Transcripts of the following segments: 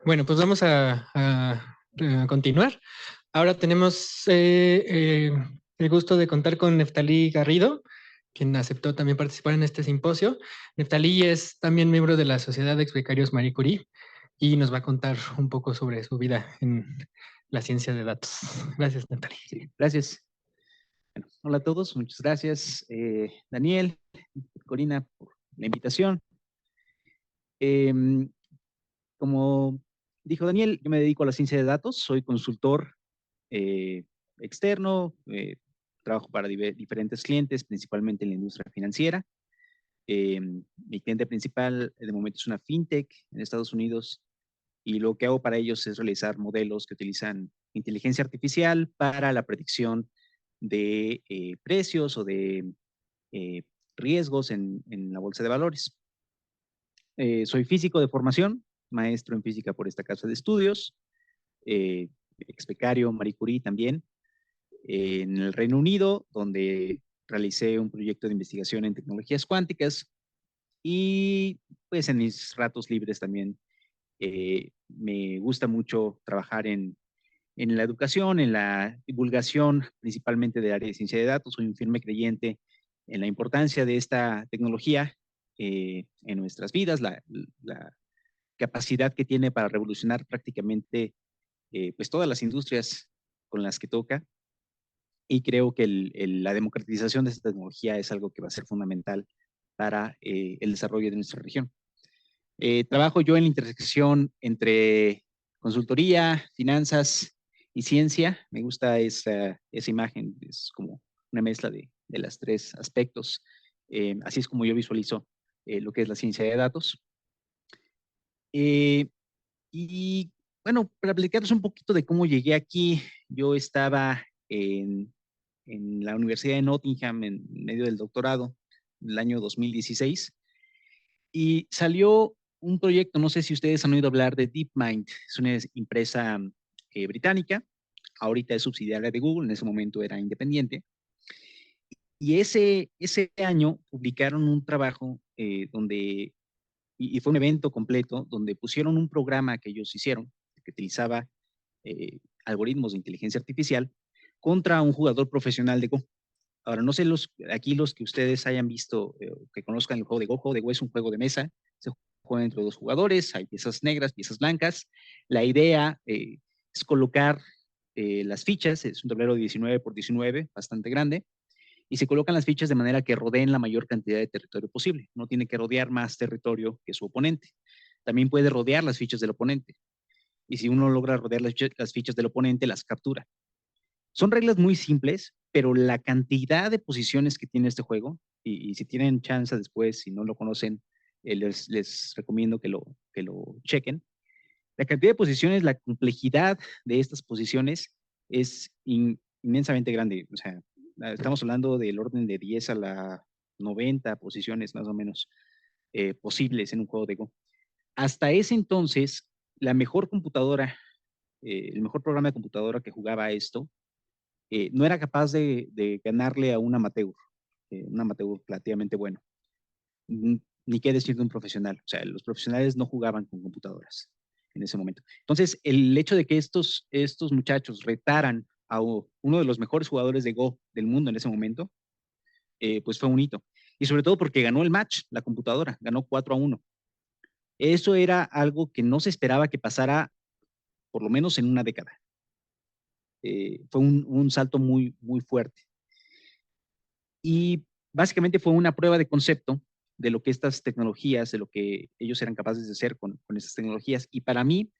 Bueno, pues vamos a continuar. Ahora tenemos el gusto de contar con Neftalí Garrido, quien aceptó también participar en este simposio. Neftalí es también miembro de la Sociedad de Ex Becarios Marie Curie y nos va a contar un poco sobre su vida en la ciencia de datos. Gracias, Neftalí. Sí, gracias. Bueno, hola a todos, muchas gracias, Daniel, Corina, por la invitación. Em, Como dijo Daniel, yo me dedico a la ciencia de datos, soy consultor eh, externo, trabajo para diferentes clientes, principalmente en la industria financiera. Mi cliente principal de momento es una fintech en Estados Unidos y lo que hago para ellos es realizar modelos que utilizan inteligencia artificial para la predicción de precios o de eh, riesgos en la bolsa de valores. Soy físico de formación, maestro en física por esta casa de estudios, eh, ex becario Marie Curie también, en el Reino Unido, donde realicé un proyecto de investigación en tecnologías cuánticas y pues en mis ratos libres también me gusta mucho trabajar en la educación, en la divulgación, principalmente del área de ciencia de datos. Soy un firme creyente en la importancia de esta tecnología en nuestras vidas, la capacidad que tiene para revolucionar prácticamente pues todas las industrias con las que toca. Y creo que la democratización de esta tecnología es algo que va a ser fundamental para el desarrollo de nuestra región. Trabajo yo en la intersección entre consultoría, finanzas y ciencia. Me gusta esa imagen, es como una mezcla de los tres aspectos. Así es como yo visualizo lo que es la ciencia de datos. Eh, y bueno, para platicaros un poquito de cómo llegué aquí, yo estaba en la Universidad de Nottingham en medio del doctorado, en el año 2016, y salió un proyecto, no sé si ustedes han oído hablar de DeepMind, es una empresa británica, ahorita es subsidiaria de Google, en ese momento era independiente, y ese año publicaron un trabajo y fue un evento completo donde pusieron un programa que ellos hicieron, que utilizaba algoritmos de inteligencia artificial, contra un jugador profesional de Go. Ahora, no sé aquí los que ustedes hayan visto, que conozcan el juego de Go. El juego de Go es un juego de mesa, se juega entre dos jugadores, hay piezas negras, piezas blancas. La idea es colocar las fichas, es un tablero de 19 por 19, bastante grande, y se colocan las fichas de manera que rodeen la mayor cantidad de territorio posible. No tiene que rodear más territorio que su oponente. También puede rodear las fichas del oponente. Y si uno logra rodear las fichas del oponente, las captura. Son reglas muy simples, pero la cantidad de posiciones que tiene este juego, y si tienen chance después, si no lo conocen, les recomiendo que lo chequen. La cantidad de posiciones, la complejidad de estas posiciones es inmensamente grande. O sea, estamos hablando del orden de 10 a la 90 posiciones más o menos posibles en un juego de Go. Hasta ese entonces, la mejor computadora, el mejor programa de computadora que jugaba esto, no era capaz de ganarle a un amateur relativamente bueno, ni qué decir de un profesional. O sea, los profesionales no jugaban con computadoras en ese momento. Entonces, el hecho de que estos muchachos retaran a uno de los mejores jugadores de Go del mundo en ese momento, pues fue un hito. Y sobre todo porque ganó el match, la computadora, ganó 4-1. Eso era algo que no se esperaba que pasara por lo menos en una década. Fue un salto muy, muy fuerte. Y básicamente fue una prueba de concepto de lo que estas tecnologías, de lo que ellos eran capaces de hacer con estas tecnologías. Y para mí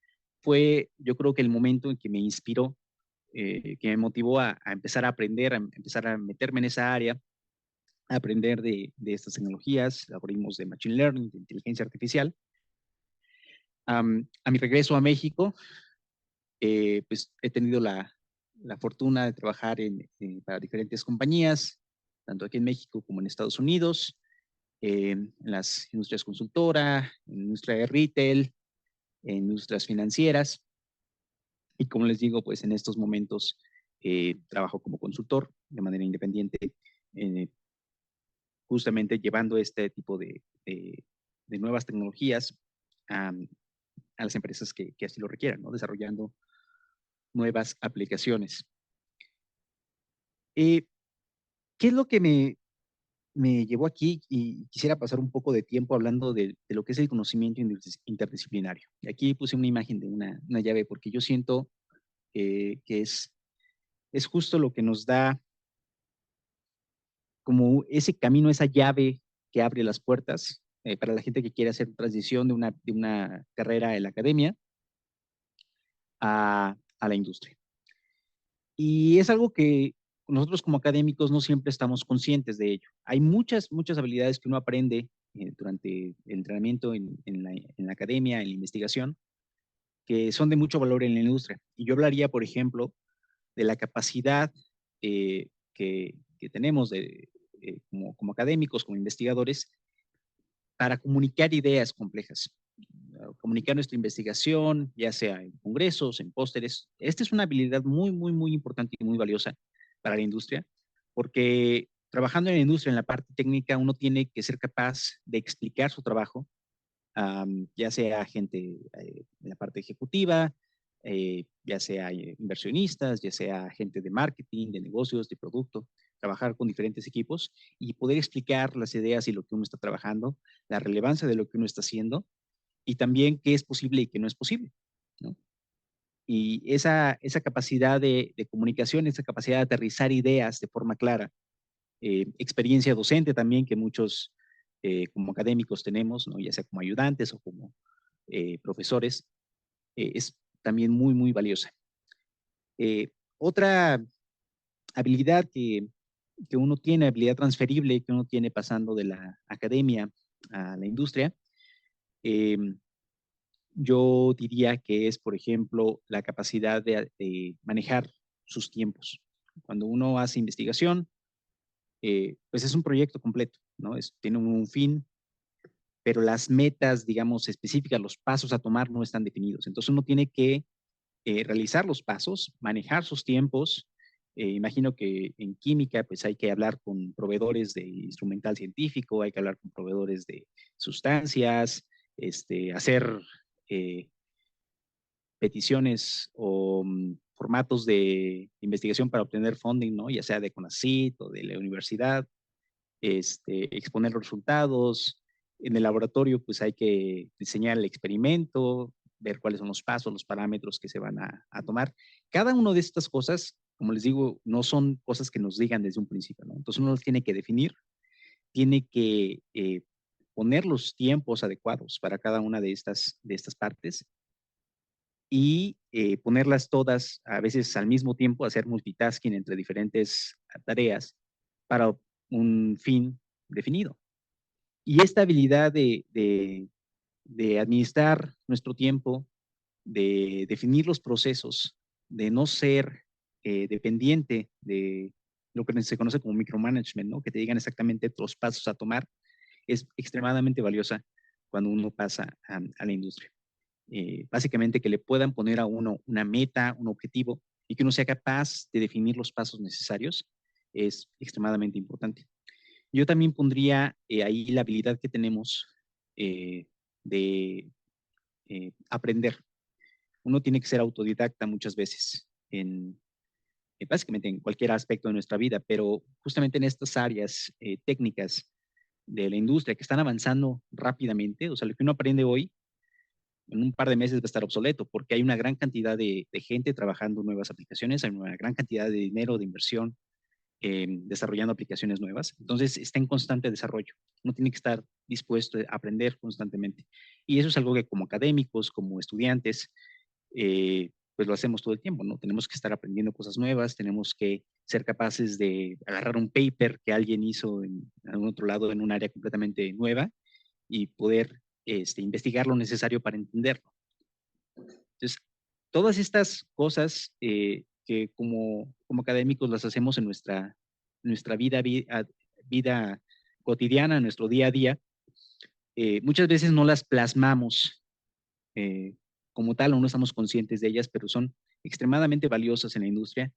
fue, yo creo que el momento en que me inspiró, que me motivó a empezar a aprender, a empezar a meterme en esa área, a aprender de estas tecnologías, algoritmos de Machine Learning, de inteligencia artificial. A mi regreso a México, pues he tenido la fortuna de trabajar para diferentes compañías, tanto aquí en México como en Estados Unidos, en las industrias consultora, en la industria de retail, en industrias financieras. Y como les digo, pues en estos momentos trabajo como consultor de manera independiente, eh, justamente llevando este tipo de nuevas tecnologías a las empresas que así lo requieran, ¿no? Desarrollando nuevas aplicaciones. ¿Qué es lo que me llevó aquí? Y quisiera pasar un poco de tiempo hablando de lo que es el conocimiento interdisciplinario. Y aquí puse una imagen de una llave porque yo siento que es justo lo que nos da como ese camino, esa llave que abre las puertas para la gente que quiere hacer transición de una carrera en la academia a la industria. Y es algo que nosotros como académicos no siempre estamos conscientes de ello. Hay muchas habilidades que uno aprende durante el entrenamiento en la academia, en la investigación, que son de mucho valor en la industria. Y yo hablaría, por ejemplo, de la capacidad que tenemos como académicos, como investigadores, para comunicar ideas complejas, comunicar nuestra investigación, ya sea en congresos, en pósteres. Esta es una habilidad muy importante y muy valiosa para la industria, porque trabajando en la industria, en la parte técnica, uno tiene que ser capaz de explicar su trabajo, ya sea gente en la parte ejecutiva, ya sea inversionistas, ya sea gente de marketing, de negocios, de producto, trabajar con diferentes equipos y poder explicar las ideas y lo que uno está trabajando, la relevancia de lo que uno está haciendo y también qué es posible y qué no es posible, ¿no? Y esa capacidad de comunicación, esa capacidad de aterrizar ideas de forma clara, experiencia docente también que muchos como académicos tenemos, ¿no? Ya sea como ayudantes o como profesores, es también muy valiosa. Otra habilidad que uno tiene, habilidad transferible que uno tiene pasando de la academia a la industria, eh, yo diría que es, por ejemplo, la capacidad de manejar sus tiempos. Cuando uno hace investigación, pues es un proyecto completo, ¿no? Tiene un fin, pero las metas, digamos, específicas, los pasos a tomar no están definidos. Entonces uno tiene que realizar los pasos, manejar sus tiempos. Imagino que en química, pues hay que hablar con proveedores de instrumental científico, hay que hablar con proveedores de sustancias, hacer eh, peticiones o formatos de investigación para obtener funding, ¿no? Ya sea de CONACYT o de la universidad, exponer los resultados. En el laboratorio, pues hay que diseñar el experimento, ver cuáles son los pasos, los parámetros que se van a tomar. Cada una de estas cosas, como les digo, no son cosas que nos digan desde un principio, ¿no? Entonces uno los tiene que definir, tiene que poner los tiempos adecuados para cada una de estas partes y ponerlas todas a veces al mismo tiempo, hacer multitasking entre diferentes tareas para un fin definido. Y esta habilidad de administrar nuestro tiempo, de definir los procesos, de no ser dependiente de lo que se conoce como micromanagement, ¿no? Que te digan exactamente los pasos a tomar, es extremadamente valiosa cuando uno pasa a la industria. Básicamente que le puedan poner a uno una meta, un objetivo y que uno sea capaz de definir los pasos necesarios es extremadamente importante. Yo también pondría ahí la habilidad que tenemos de aprender. Uno tiene que ser autodidacta muchas veces, básicamente en cualquier aspecto de nuestra vida, pero justamente en estas áreas técnicas de la industria que están avanzando rápidamente, o sea, lo que uno aprende hoy en un par de meses va a estar obsoleto porque hay una gran cantidad de gente trabajando nuevas aplicaciones, hay una gran cantidad de dinero, de inversión desarrollando aplicaciones nuevas. Entonces está en constante desarrollo. Uno tiene que estar dispuesto a aprender constantemente. Y eso es algo que como académicos, como estudiantes, pues lo hacemos todo el tiempo, ¿no? Tenemos que estar aprendiendo cosas nuevas, tenemos que ser capaces de agarrar un paper que alguien hizo en algún otro lado en un área completamente nueva y poder investigar lo necesario para entenderlo. Entonces, todas estas cosas que como académicos las hacemos en nuestra vida cotidiana, en nuestro día a día, muchas veces no las plasmamos eh, como tal o no estamos conscientes de ellas, pero son extremadamente valiosas en la industria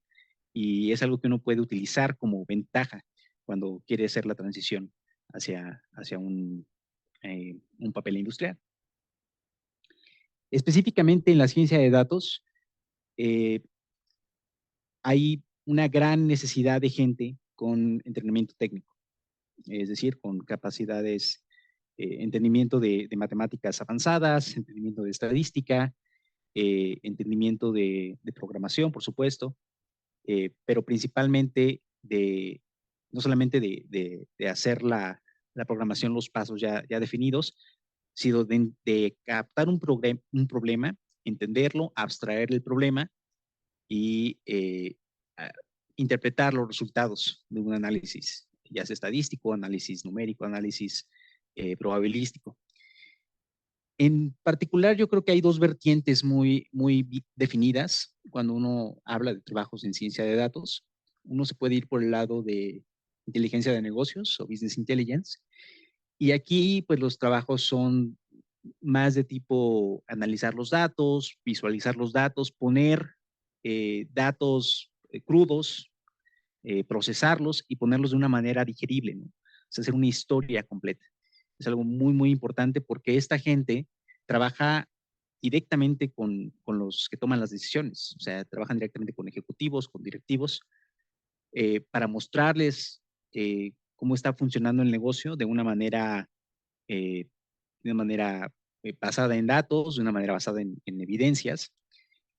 y es algo que uno puede utilizar como ventaja cuando quiere hacer la transición hacia un papel industrial. Específicamente en la ciencia de datos, eh, hay una gran necesidad de gente con entrenamiento técnico, es decir, con capacidades, entendimiento de matemáticas avanzadas, entendimiento de estadística, entendimiento de programación, por supuesto, pero principalmente no solamente de hacer la programación, los pasos ya definidos, sino de captar un problema, entenderlo, abstraer el problema y a- interpretar los resultados de un análisis, ya sea estadístico, análisis numérico, análisis probabilístico. En particular, yo creo que hay dos vertientes muy definidas cuando uno habla de trabajos en ciencia de datos. Uno se puede ir por el lado de inteligencia de negocios o business intelligence. Y aquí, pues los trabajos son más de tipo analizar los datos, visualizar los datos, poner datos crudos, procesarlos y ponerlos de una manera digerible, ¿no? O sea, hacer una historia completa. Es algo muy importante porque esta gente trabaja directamente con los que toman las decisiones, o sea, trabajan directamente con ejecutivos, con directivos, para mostrarles cómo está funcionando el negocio eh, de una manera basada en datos, de una manera basada en evidencias,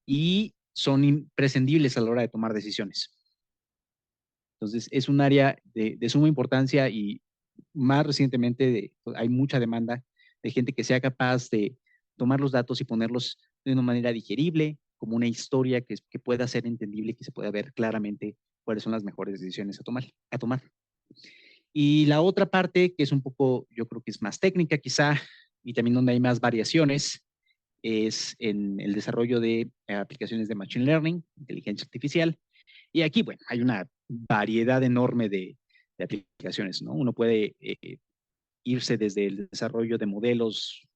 y son imprescindibles a la hora de tomar decisiones. Entonces, es un área de suma importancia y más recientemente hay mucha demanda de gente que sea capaz de tomar los datos y ponerlos de una manera digerible, como una historia que pueda ser entendible y que se pueda ver claramente cuáles son las mejores decisiones a tomar. Y la otra parte, que es un poco, yo creo que es más técnica quizá, y también donde hay más variaciones, es en el desarrollo de aplicaciones de Machine Learning, inteligencia artificial. Y aquí, bueno, hay una variedad enorme de aplicaciones, ¿no? Uno puede irse desde el desarrollo de modelos,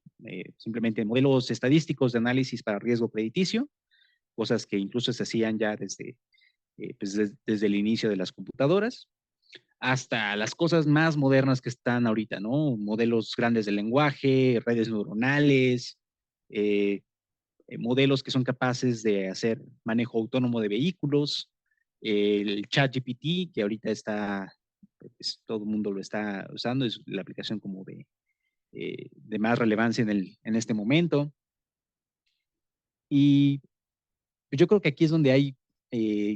simplemente modelos estadísticos de análisis para riesgo crediticio, cosas que incluso se hacían ya desde el inicio de las computadoras, hasta las cosas más modernas que están ahorita, ¿no? Modelos grandes de lenguaje, redes neuronales, eh, modelos que son capaces de hacer manejo autónomo de vehículos, el ChatGPT, que ahorita pues, todo el mundo lo está usando, es la aplicación como de más relevancia en este momento. Y yo creo que aquí es donde hay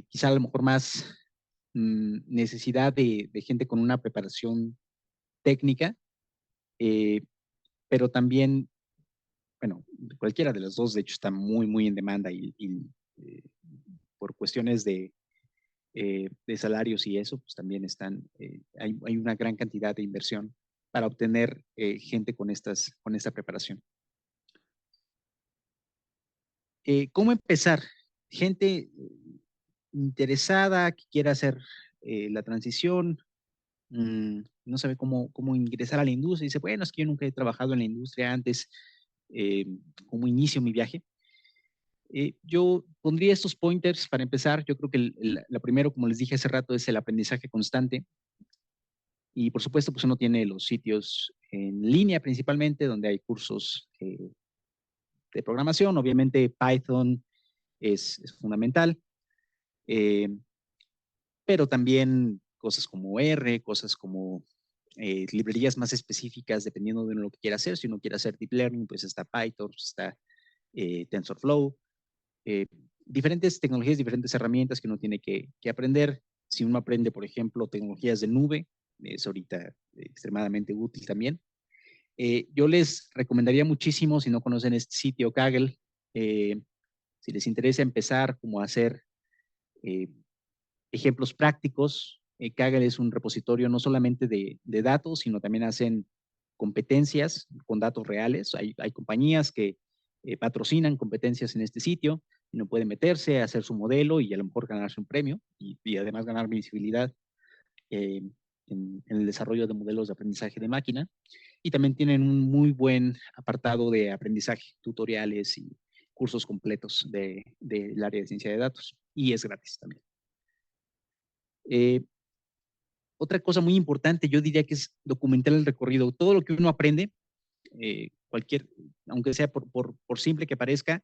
quizá a lo mejor más necesidad de gente con una preparación técnica, eh, pero también, bueno, cualquiera de las dos, de hecho, está muy en demanda y por cuestiones de salarios y eso, pues también hay una gran cantidad de inversión para obtener gente con esta preparación. ¿Cómo empezar? Gente interesada que quiera hacer la transición, no sabe cómo ingresar a la industria, dice, bueno, es que yo nunca he trabajado en la industria antes, eh, ¿cómo inicio mi viaje? Yo pondría estos pointers para empezar. Yo creo que lo primero, como les dije hace rato, es el aprendizaje constante. Y por supuesto, pues uno tiene los sitios en línea principalmente, donde hay cursos de programación. Obviamente Python es fundamental, eh, pero también cosas como R, cosas como librerías más específicas dependiendo de lo que quiera hacer. Si uno quiere hacer Deep Learning, pues está Python, está TensorFlow, eh, diferentes tecnologías, diferentes herramientas que uno tiene que aprender. Si uno aprende, por ejemplo, tecnologías de nube, es ahorita extremadamente útil también. Yo les recomendaría muchísimo, si no conocen este sitio Kaggle, si les interesa empezar como a hacer eh, ejemplos prácticos. Kaggle es un repositorio no solamente de datos, sino también hacen competencias con datos reales. Hay compañías que patrocinan competencias en este sitio. Uno puede meterse, hacer su modelo y a lo mejor ganarse un premio y además ganar visibilidad eh, en el desarrollo de modelos de aprendizaje de máquina. Y también tienen un muy buen apartado de aprendizaje, tutoriales y cursos completos del área de ciencia de datos. Y es gratis también. Otra cosa muy importante, yo diría que es documentar el recorrido. Todo lo que uno aprende, cualquier, aunque sea por simple que parezca,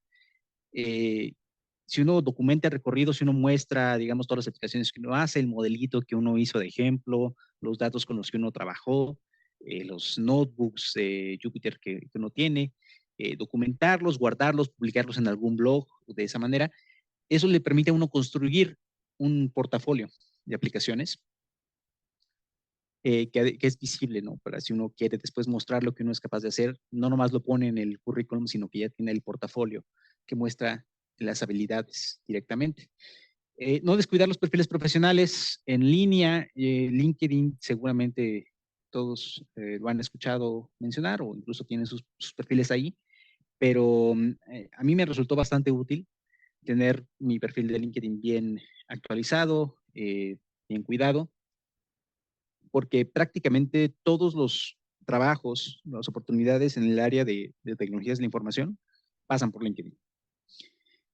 si uno documenta el recorrido, si uno muestra, digamos, todas las aplicaciones que uno hace, el modelito que uno hizo de ejemplo, los datos con los que uno trabajó, los notebooks de Jupyter que uno tiene, documentarlos, guardarlos, publicarlos en algún blog, de esa manera, eso le permite a uno construir un portafolio de aplicaciones que es visible, ¿no? Para si uno quiere después mostrar lo que uno es capaz de hacer, no nomás lo pone en el currículum, sino que ya tiene el portafolio que muestra las habilidades directamente. No descuidar los perfiles profesionales en línea. LinkedIn seguramente todos lo han escuchado mencionar o incluso tienen sus perfiles ahí, pero a mí me resultó bastante útil tener mi perfil de LinkedIn bien actualizado, bien cuidado, porque prácticamente todos los trabajos, las oportunidades en el área de tecnologías de la información pasan por LinkedIn.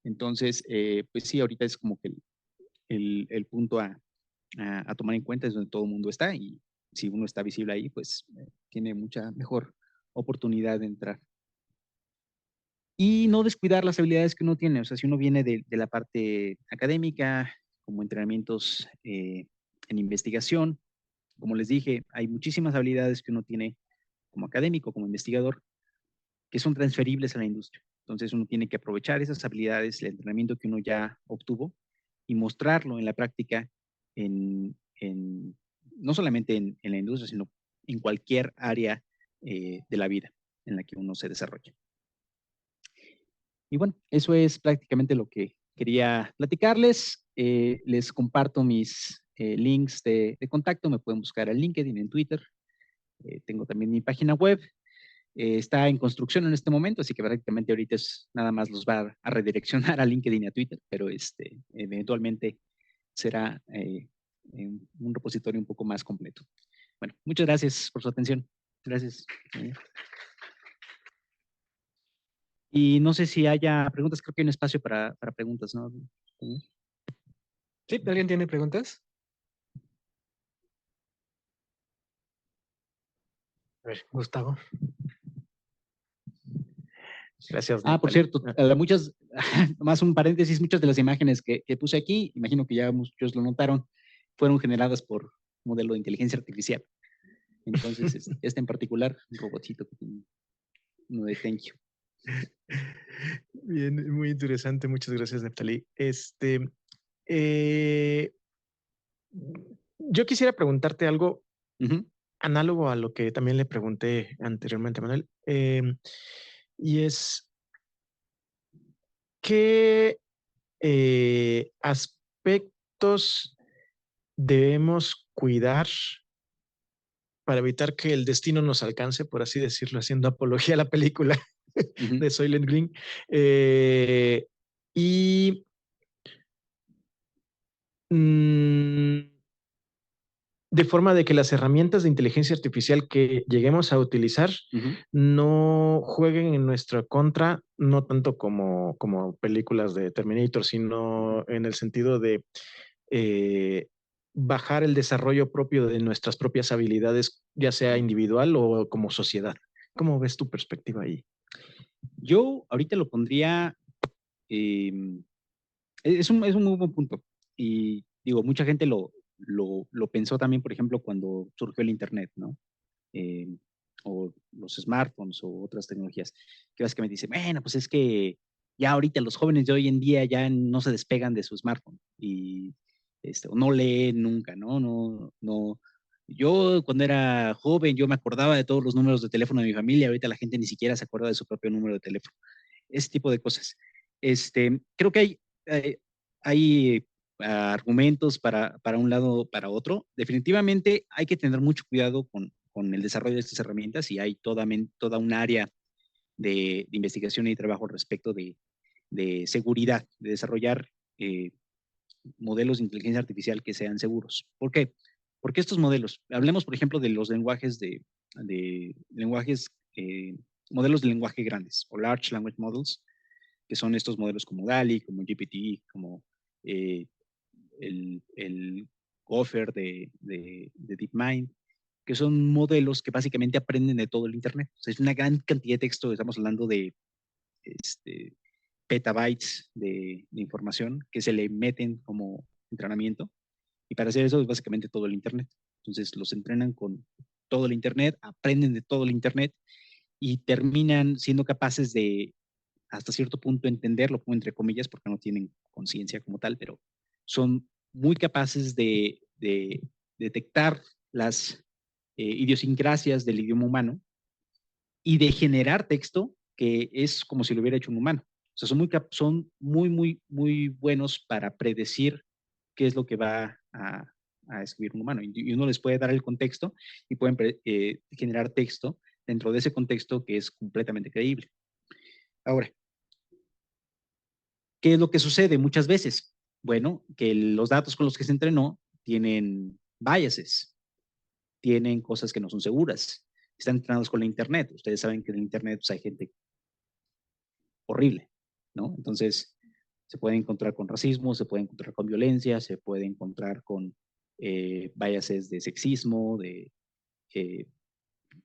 Entonces, pues sí, ahorita es como que el punto a tomar en cuenta, es donde todo el mundo está, y si uno está visible ahí, pues tiene mucha mejor oportunidad de entrar. Y no descuidar las habilidades que uno tiene. O sea, si uno viene de la parte académica, como entrenamientos en investigación, como les dije, hay muchísimas habilidades que uno tiene como académico, como investigador, que son transferibles a la industria. Entonces uno tiene que aprovechar esas habilidades, el entrenamiento que uno ya obtuvo y mostrarlo en la práctica, no solamente en la industria, sino en cualquier área de la vida en la que uno se desarrolla. Y bueno, eso es prácticamente lo que quería platicarles. Les comparto mis links de contacto. Me pueden buscar en LinkedIn, en Twitter. Tengo también mi página web. Está en construcción en este momento, así que prácticamente ahorita nada más los va a redireccionar a LinkedIn y a Twitter, pero eventualmente será un repositorio un poco más completo. Bueno, muchas gracias por su atención. Gracias. Y no sé si haya preguntas, creo que hay un espacio para preguntas, ¿no? ¿Sí? ¿Alguien tiene preguntas? A ver, Gustavo. Gracias, Por cierto, más un paréntesis, muchas de las imágenes que puse aquí, imagino que ya muchos lo notaron, fueron generadas por modelo de inteligencia artificial. Entonces, este en particular, un robotito que tiene uno de Thank You. Bien, muy interesante. Muchas gracias, Neftalí. Eh, yo quisiera preguntarte algo análogo a lo que también le pregunté anteriormente a Manuel. Y es, ¿qué aspectos debemos cuidar para evitar que el destino nos alcance, por así decirlo, haciendo apología a la película de Soylent Green? Y de forma de que las herramientas de inteligencia artificial que lleguemos a utilizar no jueguen en nuestra contra, no tanto como películas de Terminator, sino en el sentido de bajar el desarrollo propio de nuestras propias habilidades, ya sea individual o como sociedad. ¿Cómo ves tu perspectiva ahí? Yo ahorita lo pondría, es un muy buen punto. Y digo, mucha gente lo pensó también, por ejemplo, cuando surgió el Internet, ¿no? O los smartphones o otras tecnologías, que básicamente dicen, bueno, pues es que ya ahorita los jóvenes de hoy en día ya no se despegan de su smartphone y o no leen nunca, ¿no? No. Yo cuando era joven, yo me acordaba de todos los números de teléfono de mi familia, ahorita la gente ni siquiera se acuerda de su propio número de teléfono. Ese tipo de cosas. Creo que hay argumentos para un lado, para otro. Definitivamente hay que tener mucho cuidado con el desarrollo de estas herramientas y hay toda un área de investigación y trabajo respecto de seguridad, de desarrollar modelos de inteligencia artificial que sean seguros. ¿Por qué? Porque estos modelos, hablemos por ejemplo de los lenguajes modelos de lenguaje grandes o large language models, que son estos modelos como DALI, como GPT, como el Gopher de DeepMind, que son modelos que básicamente aprenden de todo el Internet. O sea, es una gran cantidad de texto, estamos hablando de petabytes de información que se le meten como entrenamiento, y para hacer eso es básicamente todo el Internet. Entonces los entrenan con todo el Internet, aprenden de todo el Internet y terminan siendo capaces de, hasta cierto punto, entenderlo, como entre comillas, porque no tienen conciencia como tal, pero son muy capaces de detectar las idiosincrasias del idioma humano y de generar texto que es como si lo hubiera hecho un humano. O sea, son muy buenos para predecir qué es lo que va a escribir un humano. Y uno les puede dar el contexto y pueden generar texto dentro de ese contexto que es completamente creíble. Ahora, ¿qué es lo que sucede muchas veces? Bueno, que los datos con los que se entrenó tienen biases, tienen cosas que no son seguras, están entrenados con la Internet. Ustedes saben que en la Internet pues, hay gente horrible, ¿no? Entonces, se puede encontrar con racismo, se puede encontrar con violencia, se puede encontrar con biases de sexismo, de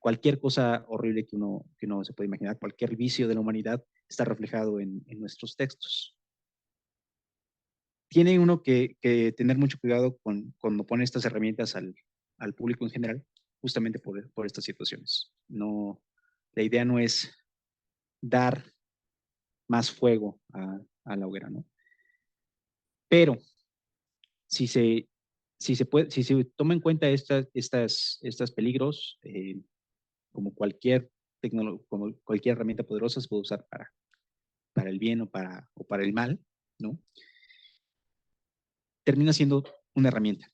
cualquier cosa horrible que uno se puede imaginar, cualquier vicio de la humanidad está reflejado en nuestros textos. Tiene uno que tener mucho cuidado cuando pone estas herramientas al público en general, justamente por estas situaciones. No, la idea no es dar más fuego a la hoguera, ¿no? Pero si se toma en cuenta estas peligros, como cualquier como cualquier herramienta poderosa se puede usar para el bien o para el mal, ¿no? Termina siendo una herramienta.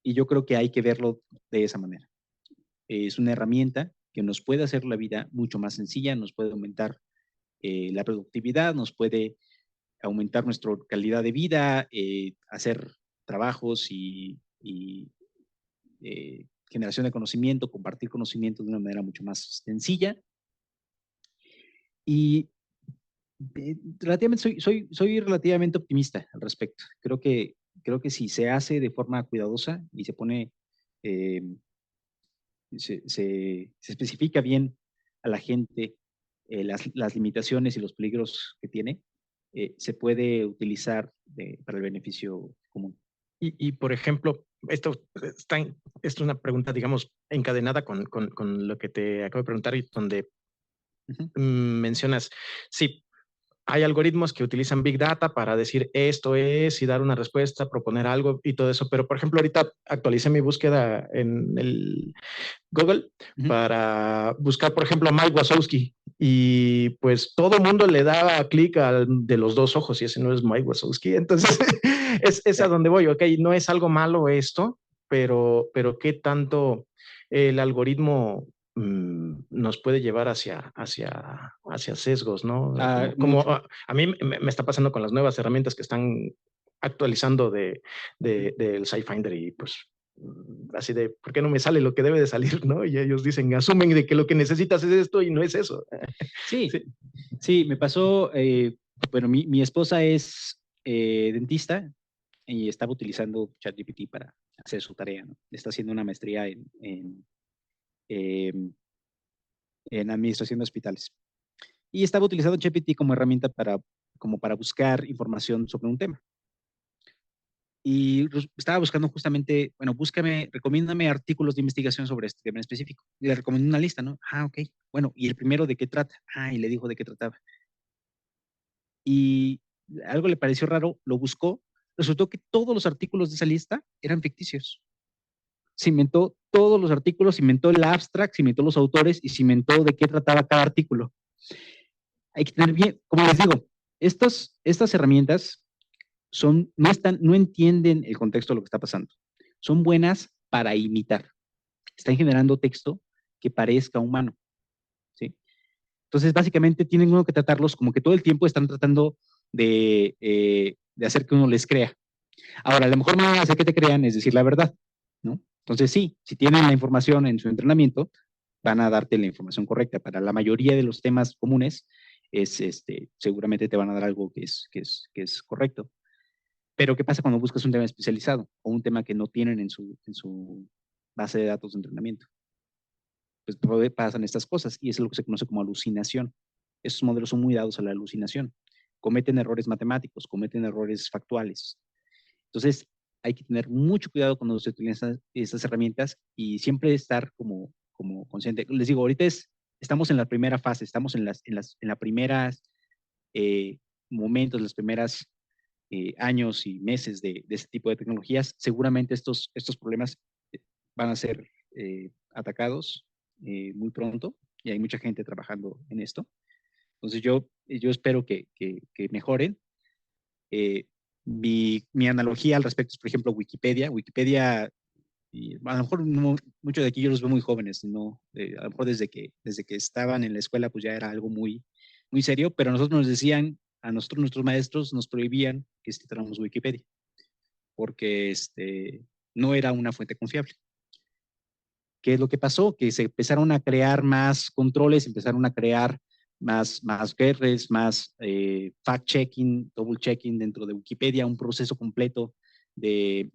Y yo creo que hay que verlo de esa manera. Es una herramienta que nos puede hacer la vida mucho más sencilla, nos puede aumentar la productividad, nos puede aumentar nuestra calidad de vida, hacer trabajos y generación de conocimiento, compartir conocimiento de una manera mucho más sencilla. Y relativamente soy relativamente optimista al respecto. Creo que si se hace de forma cuidadosa y se pone, eh, se especifica bien a la gente las limitaciones y los peligros que tiene, se puede utilizar para el beneficio común. Y por ejemplo, esto es una pregunta, digamos, encadenada con lo que te acabo de preguntar y donde mencionas, sí, hay algoritmos que utilizan Big Data para decir esto es y dar una respuesta, proponer algo y todo eso. Pero, por ejemplo, ahorita actualicé mi búsqueda en el Google para buscar, por ejemplo, a Mike Wazowski. Y pues todo el mundo le daba clic al de los dos ojos y ese no es Mike Wazowski. Entonces, es a donde voy. Ok, no es algo malo esto, pero ¿qué tanto el algoritmo nos puede llevar hacia sesgos, ¿no? Como a mí me está pasando con las nuevas herramientas que están actualizando del SciFinder y pues así de, ¿por qué no me sale lo que debe de salir, no? Y ellos dicen, asumen de que lo que necesitas es esto y no es eso. Sí, me pasó, bueno, mi esposa es dentista y estaba utilizando ChatGPT para hacer su tarea, ¿no? Está haciendo una maestría en administración de hospitales. Y estaba utilizando ChatGPT como herramienta como para buscar información sobre un tema. Y estaba buscando justamente, bueno, recomiéndame artículos de investigación sobre este tema en específico. Y le recomendé una lista, ¿no? Ok. Bueno, ¿y el primero de qué trata? Y le dijo de qué trataba. Y algo le pareció raro, lo buscó. Resultó que todos los artículos de esa lista eran ficticios. Se inventó todos los artículos, se inventó el abstract, se inventó los autores y se inventó de qué trataba cada artículo. Hay que tener bien, como les digo, estas herramientas no entienden el contexto de lo que está pasando. Son buenas para imitar. Están generando texto que parezca humano. ¿Sí? Entonces, básicamente, tienen uno que tratarlos como que todo el tiempo están tratando de hacer que uno les crea. Ahora, la mejor manera de hacer que te crean es decir la verdad, ¿no? Entonces, sí, si tienen la información en su entrenamiento, van a darte la información correcta. Para la mayoría de los temas comunes, seguramente te van a dar algo que es correcto. Pero, ¿qué pasa cuando buscas un tema especializado o un tema que no tienen en su base de datos de entrenamiento. Pues pasan estas cosas y eso es lo que se conoce como alucinación. Estos modelos son muy dados a la alucinación. Cometen errores matemáticos, cometen errores factuales. Entonces, hay que tener mucho cuidado cuando se utilizan estas herramientas y siempre estar como consciente. Les digo, ahorita estamos en la primera fase, estamos en las primeras momentos, los primeros años y meses de este tipo de tecnologías. Seguramente estos problemas van a ser atacados muy pronto y hay mucha gente trabajando en esto. Entonces yo espero que mejoren. Mi analogía al respecto es, por ejemplo, Wikipedia. Y a lo mejor muchos de aquí yo los veo muy jóvenes, ¿no? A lo mejor desde que estaban en la escuela pues ya era algo muy, muy serio, pero a nosotros nos decían, a nosotros nuestros maestros nos prohibían que tuviéramos Wikipedia, porque no era una fuente confiable. ¿Qué es lo que pasó? Que se empezaron a crear más controles, empezaron a crear más guerras, más fact-checking, double-checking dentro de Wikipedia, un proceso completo de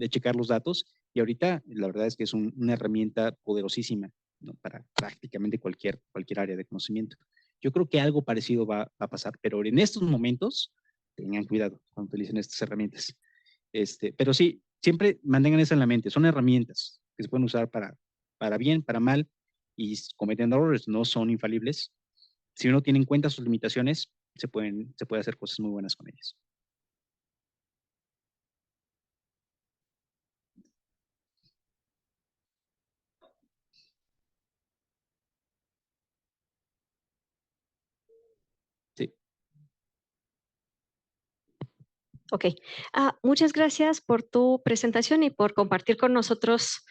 checar los datos. Y ahorita la verdad es que es una herramienta poderosísima, ¿no? Para prácticamente cualquier área de conocimiento. Yo creo que algo parecido va a pasar, pero en estos momentos tengan cuidado cuando utilicen estas herramientas. Pero sí, siempre mantengan eso en la mente. Son herramientas que se pueden usar para bien, para mal, y cometiendo errores, no son infalibles. Si uno tiene en cuenta sus limitaciones, se puede hacer cosas muy buenas con ellas. Sí. Ok, muchas gracias por tu presentación y por compartir con nosotros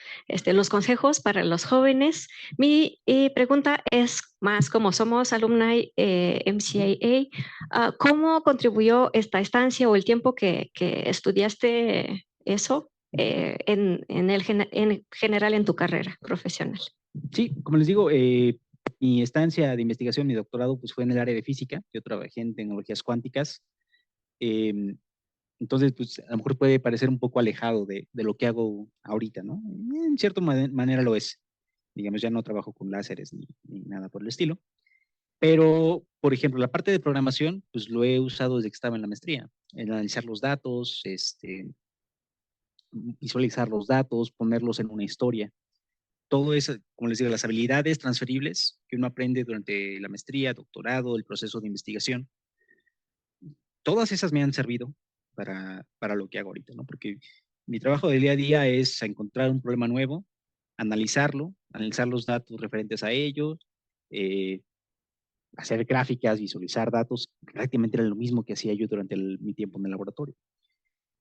los consejos para los jóvenes. Mi pregunta es más como somos alumni MCAA, ¿cómo contribuyó esta estancia o el tiempo que estudiaste eso en general en tu carrera profesional? Sí, como les digo, mi estancia de investigación, mi doctorado, pues fue en el área de física. Yo trabajé en tecnologías cuánticas. Entonces, pues a lo mejor puede parecer un poco alejado de lo que hago ahorita, ¿no? En cierta manera lo es. Digamos, ya no trabajo con láseres ni nada por el estilo. Pero, por ejemplo, la parte de programación, pues lo he usado desde que estaba en la maestría. En analizar los datos, visualizar los datos, ponerlos en una historia. Todo eso, como les digo, las habilidades transferibles que uno aprende durante la maestría, doctorado, el proceso de investigación, todas esas me han servido para lo que hago ahorita, ¿no? Porque mi trabajo del día a día es encontrar un problema nuevo, analizarlo, analizar los datos referentes a ellos, hacer gráficas, visualizar datos, prácticamente era lo mismo que hacía yo durante mi tiempo en el laboratorio.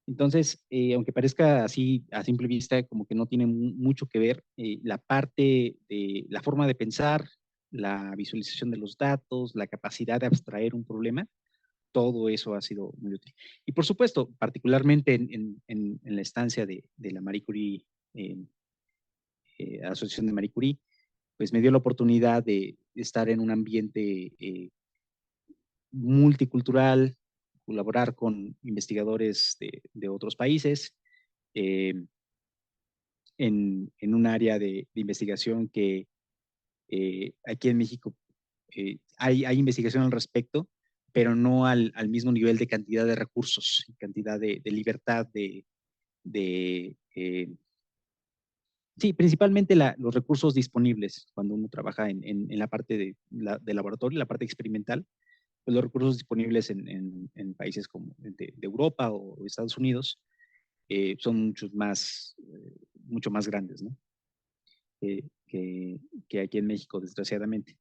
Entonces, aunque parezca así a simple vista, como que no tiene mucho que ver, la parte de la forma de pensar, la visualización de los datos, la capacidad de abstraer un problema, todo eso ha sido muy útil. Y por supuesto, particularmente en la estancia de la Marie Curie, Asociación de Marie Curie, pues me dio la oportunidad de estar en un ambiente multicultural, colaborar con investigadores de otros países, en un área de investigación que aquí en México hay investigación al respecto, pero no al mismo nivel de cantidad de recursos, cantidad de libertad sí, principalmente los recursos disponibles cuando uno trabaja en la parte de laboratorio, la parte experimental, pues los recursos disponibles en países como de Europa o Estados Unidos son mucho más grandes, ¿no? Que aquí en México, desgraciadamente.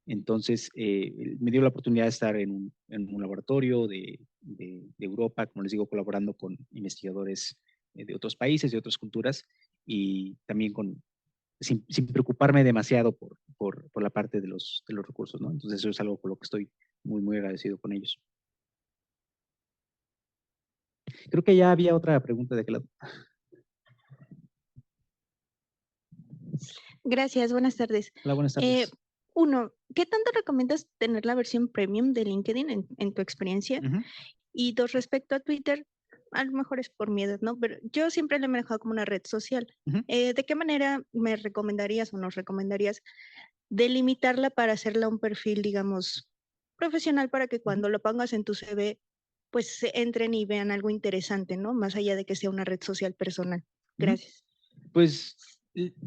Entonces, me dio la oportunidad de estar en un laboratorio de Europa, como les digo, colaborando con investigadores de otros países, de otras culturas, y también sin preocuparme demasiado por la parte de los recursos, ¿no? Entonces, eso es algo con lo que estoy muy, muy agradecido con ellos. Creo que ya había otra pregunta de aquel lado. Gracias, buenas tardes. Hola, buenas tardes. Uno, ¿qué tanto recomiendas tener la versión premium de LinkedIn en tu experiencia? Y dos, respecto a Twitter, a lo mejor es por mi edad, ¿no? Pero yo siempre le he manejado como una red social. Ujú. ¿De qué manera me recomendarías o nos recomendarías delimitarla para hacerla un perfil, digamos, profesional para que cuando lo pongas en tu CV, pues se entren y vean algo interesante, ¿no? Más allá de que sea una red social personal. Ujú. Gracias. Pues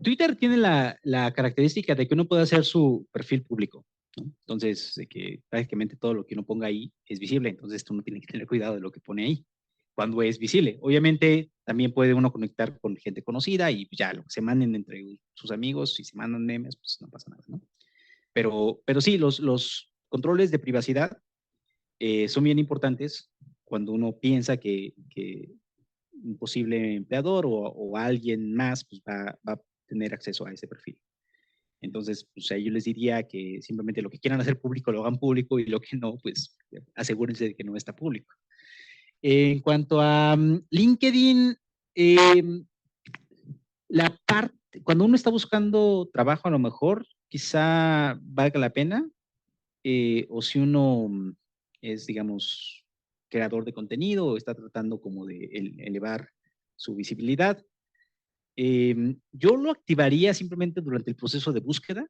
Twitter tiene la característica de que uno puede hacer su perfil público, ¿no? Entonces, de que prácticamente todo lo que uno ponga ahí es visible, entonces uno tiene que tener cuidado de lo que pone ahí cuando es visible. Obviamente, también puede uno conectar con gente conocida y ya lo que se manden entre sus amigos, si se mandan memes, pues no pasa nada, ¿no? Pero sí, los controles de privacidad son bien importantes cuando uno piensa que un posible empleador o alguien más pues va a tener acceso a ese perfil. Entonces, pues a ellos les diría que simplemente lo que quieran hacer público lo hagan público y lo que no, pues asegúrense de que no está público. En cuanto a LinkedIn, la parte, cuando uno está buscando trabajo, a lo mejor quizá valga la pena, o si uno es, digamos, creador de contenido o está tratando como de elevar su visibilidad. Yo lo activaría simplemente durante el proceso de búsqueda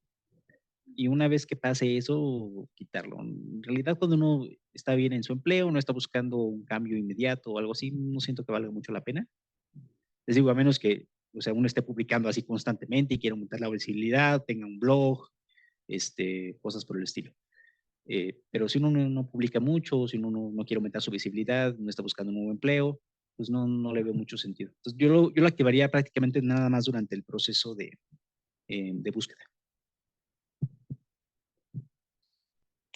y una vez que pase eso, quitarlo. En realidad, cuando uno está bien en su empleo, no está buscando un cambio inmediato o algo así, no siento que valga mucho la pena. Les digo, a menos que, o sea, uno esté publicando así constantemente y quiera aumentar la visibilidad, tenga un blog, cosas por el estilo. Pero si uno no publica mucho, si uno no quiere aumentar su visibilidad, no está buscando un nuevo empleo, pues no le veo mucho sentido. Entonces yo lo activaría prácticamente nada más durante el proceso de búsqueda.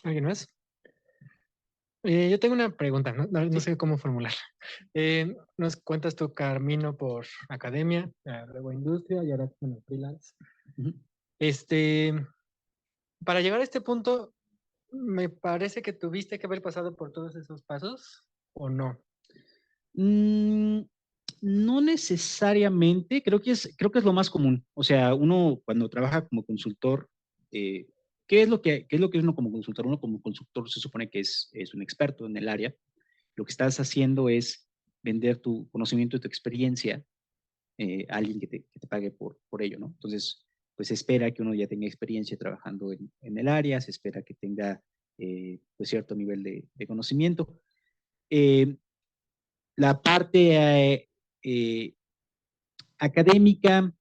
¿Alguien más? Yo tengo una pregunta, no sé cómo formular. Nos cuentas tu camino por academia, luego industria y ahora bueno, freelance. Uh-huh. Para llegar a este punto, me parece que tuviste que haber pasado por todos esos pasos, ¿o no? No necesariamente, creo que es lo más común. O sea, uno cuando trabaja como consultor, qué es lo que es uno como consultor? Uno como consultor se supone que es un experto en el área. Lo que estás haciendo es vender tu conocimiento y tu experiencia a alguien que te pague por ello, ¿no? Entonces, pues se espera que uno ya tenga experiencia trabajando en el área, se espera que tenga pues cierto nivel de conocimiento. Eh, la parte académica,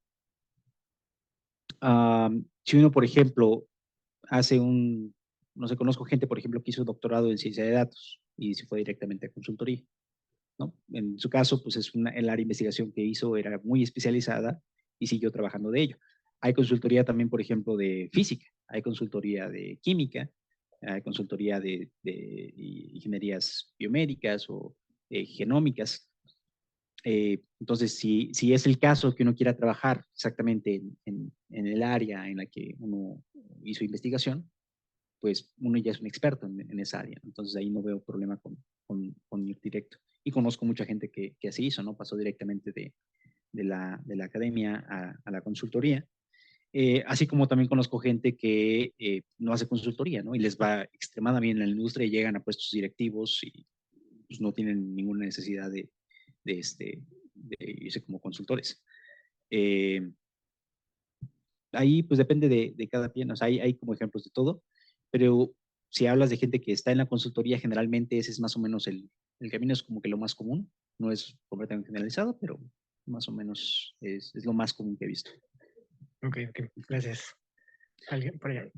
si uno, por ejemplo, hace no sé, conozco gente, por ejemplo, que hizo doctorado en ciencia de datos y se fue directamente a consultoría, ¿no? En su caso, pues el área de investigación que hizo era muy especializada y siguió trabajando de ello. Hay consultoría también, por ejemplo, de física, hay consultoría de química, hay consultoría de ingenierías biomédicas o genómicas. Entonces, si es el caso que uno quiera trabajar exactamente en el área en la que uno hizo investigación, pues uno ya es un experto en esa área. Entonces ahí no veo problema con ir directo. Y conozco mucha gente que así hizo, ¿no? Pasó directamente de la academia a la consultoría. Así como también conozco gente que no hace consultoría, ¿no? Y les va extremadamente bien en la industria y llegan a puestos directivos y pues, no tienen ninguna necesidad de irse como consultores. Ahí pues depende de cada quien, o sea, hay como ejemplos de todo, pero si hablas de gente que está en la consultoría, generalmente ese es más o menos el camino, es como que lo más común, no es completamente generalizado, pero más o menos es lo más común que he visto. Ok, gracias. ¿Alguien por allá?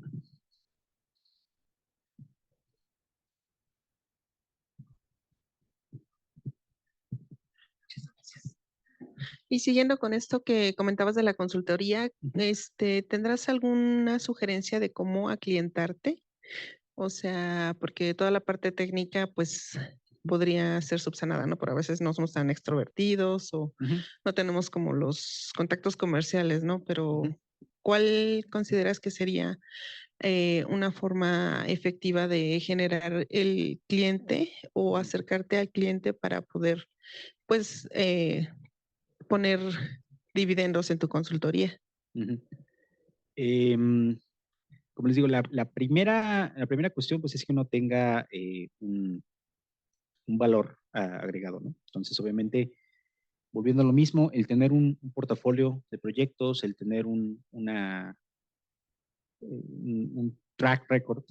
Y siguiendo con esto que comentabas de la consultoría, ¿tendrás alguna sugerencia de cómo aclientarte? O sea, porque toda la parte técnica, pues, podría ser subsanada, ¿no? Pero a veces no somos tan extrovertidos o no tenemos como los contactos comerciales, ¿no? Pero, ¿cuál consideras que sería una forma efectiva de generar el cliente o acercarte al cliente para poder, pues, poner dividendos en tu consultoría? Como les digo, la primera cuestión pues es que uno tenga un valor agregado, ¿no? Entonces, obviamente, volviendo a lo mismo, el tener un portafolio de proyectos, el tener un track record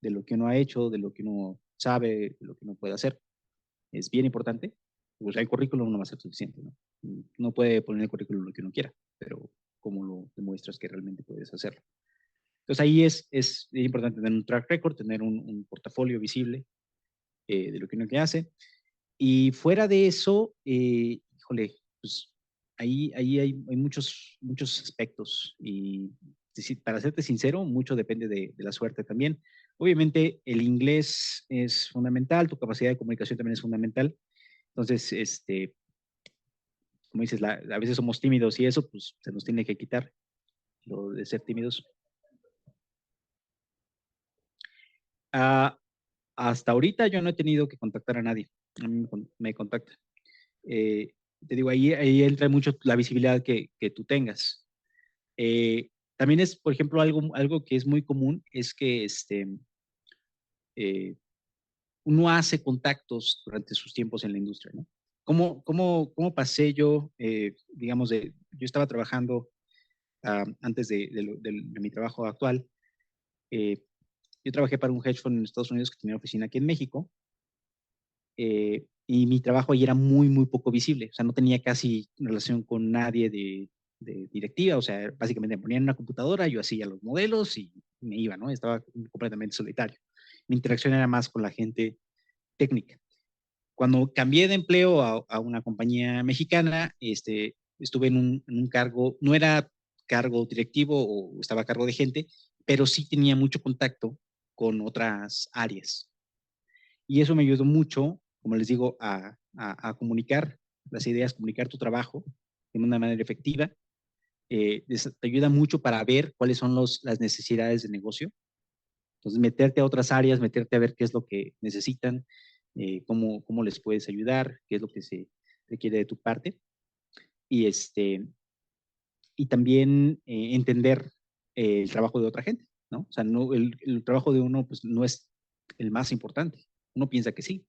de lo que uno ha hecho, de lo que uno sabe, de lo que uno puede hacer, es bien importante. Pues el currículum no va a ser suficiente, ¿no? No puede poner en el currículum lo que uno quiera, pero cómo lo demuestras que realmente puedes hacerlo. Entonces ahí es importante tener un track record, tener un portafolio visible de lo que uno que hace. Y fuera de eso, híjole, pues ahí hay muchos aspectos y para serte sincero, mucho depende de la suerte también. Obviamente el inglés es fundamental, tu capacidad de comunicación también es fundamental. Entonces, como dices, a veces somos tímidos y eso, pues se nos tiene que quitar lo de ser tímidos. Hasta ahorita yo no he tenido que contactar a nadie. A mí me contacta. Te digo, ahí entra mucho la visibilidad que tú tengas. También es, por ejemplo, algo que es muy común, es que uno hace contactos durante sus tiempos en la industria, ¿no? ¿Cómo pasé yo, digamos, yo estaba trabajando antes de mi trabajo actual, yo trabajé para un hedge fund en Estados Unidos que tenía oficina aquí en México, y mi trabajo ahí era muy, muy poco visible, o sea, no tenía casi relación con nadie de directiva, o sea, básicamente me ponían en una computadora, yo hacía los modelos y me iba, ¿no? Estaba completamente solitario. Mi interacción era más con la gente técnica. Cuando cambié de empleo a una compañía mexicana, estuve en un cargo, no era cargo directivo o estaba a cargo de gente, pero sí tenía mucho contacto con otras áreas. Y eso me ayudó mucho, como les digo, a comunicar las ideas, comunicar tu trabajo de una manera efectiva. Te ayuda mucho para ver cuáles son las necesidades de negocio. Entonces, meterte a otras áreas, meterte a ver qué es lo que necesitan, cómo les puedes ayudar, qué es lo que se requiere de tu parte. Y, y también entender el trabajo de otra gente, ¿no? O sea, no, el trabajo de uno pues, no es el más importante. Uno piensa que sí,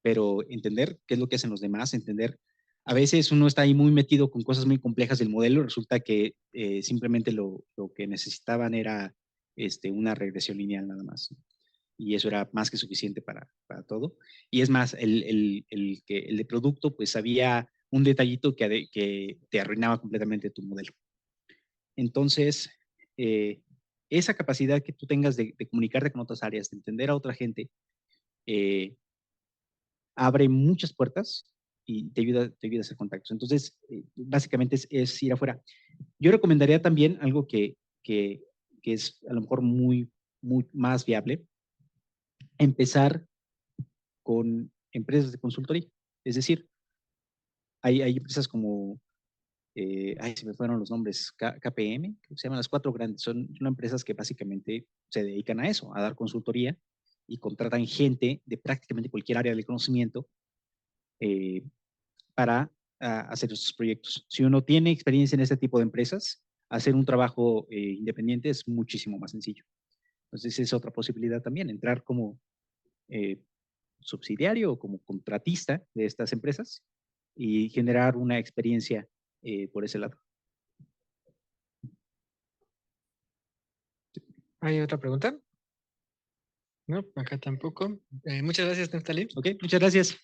pero entender qué es lo que hacen los demás, entender. A veces uno está ahí muy metido con cosas muy complejas del modelo, resulta que simplemente lo que necesitaban era una regresión lineal nada más. Y eso era más que suficiente para todo. Y es más, el de producto, pues había un detallito que te arruinaba completamente tu modelo. Entonces, esa capacidad que tú tengas de comunicarte con otras áreas, de entender a otra gente, abre muchas puertas y te ayuda a hacer contactos. Entonces, básicamente es ir afuera. Yo recomendaría también algo que es a lo mejor muy más viable, empezar con empresas de consultoría. Es decir, hay empresas como, se me fueron los nombres, KPM, que se llaman las 4 grandes, son empresas que básicamente se dedican a eso, a dar consultoría y contratan gente de prácticamente cualquier área del conocimiento para hacer estos proyectos. Si uno tiene experiencia en este tipo de empresas, hacer un trabajo independiente es muchísimo más sencillo. Entonces, es otra posibilidad también, entrar como subsidiario o como contratista de estas empresas y generar una experiencia por ese lado. ¿Hay otra pregunta? No, acá tampoco. Muchas gracias, Neftali. Ok, muchas gracias.